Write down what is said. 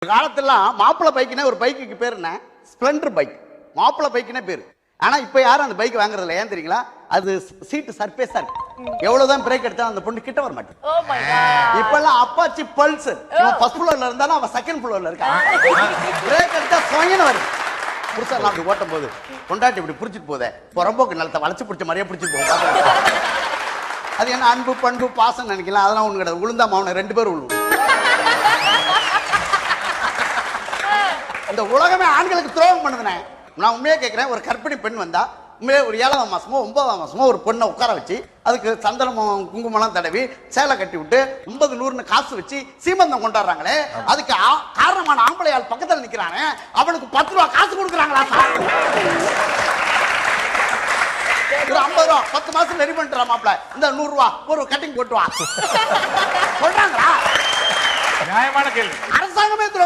காலத்துல மாப்பிள்ளை பைக்குனே ஒரு பைக்குக்கு பேர் என்ன? Splendor bike. மாப்பிள்ளை பைக்குனே பேரு. ஆனா இப்ப யாரும் அந்த பைக் வாங்குறது இல்ல. ஏன் தெரியுங்களா? அது சீட் சர்ஃபேஸா இருக்கு. எவ்வளவுதான் பிரேக் எடுத்தா அந்த பொண்ணு கிட்ட வர மாட்டேங்குது. Oh my god. இப்பெல்லாம் அப்பாச்சி பல்ஸ். இவன் ஃபர்ஸ்ட் ஃப்ளோர்ல இருந்தானா அவன் செகண்ட் ஃப்ளோர்ல இருக்கா. பிரேக் எடுத்தா சொயன்னு வருது. புருஷன் அப்படி ஓட்டும் போது பொண்டாட்டி இப்படி புடிச்சிட்டு போதே புறம்போக்கு நிலத்தை வளைச்சு பிடிச்ச மாதிரியே பிடிச்சிட்டு போகும். அது என்ன அன்பு பண்பு பாசம் நினைக்கலாம். அதெல்லாம் ஒண்ணு கிடையாது. உளுந்தா மாவன 2 பேரும் உழுவும். இந்த உலகமே ஆண்களுக்கு துரோகம் பண்ணுதுனே. நான் உண்மையே கேட்கிறேன். ஒரு கர்ப்பிணி பெண் வந்தா உண்மையே ஒரு 7ஆம் மாசமோ 9ஆம் மாசமோ ஒரு பொண்ணை உட்கார வச்சு அதுக்கு சந்தனமும் குங்குமம்லாம் தடவி சேலை கட்டி விட்டு 50-100 காசு வச்சு சீமந்தம் கொண்டாடுறாங்களே, அதுக்கு காரணமான ஆம்பளையால் பக்கத்தில் நிக்கிறானே அவனுக்கு 10 ரூபா காசு கொடுக்குறாங்களா சார்? ஒரு 50 ரூபா 10 மாசம் ரெடி பண்ணிட்டு மாப்பிள்ள இந்த 100 ரூபா ஒரு கட்டிங் போட்டு வா சொல்றாங்களா? நியாயமான கேள்வி. அரசாங்கமே துரோகம்.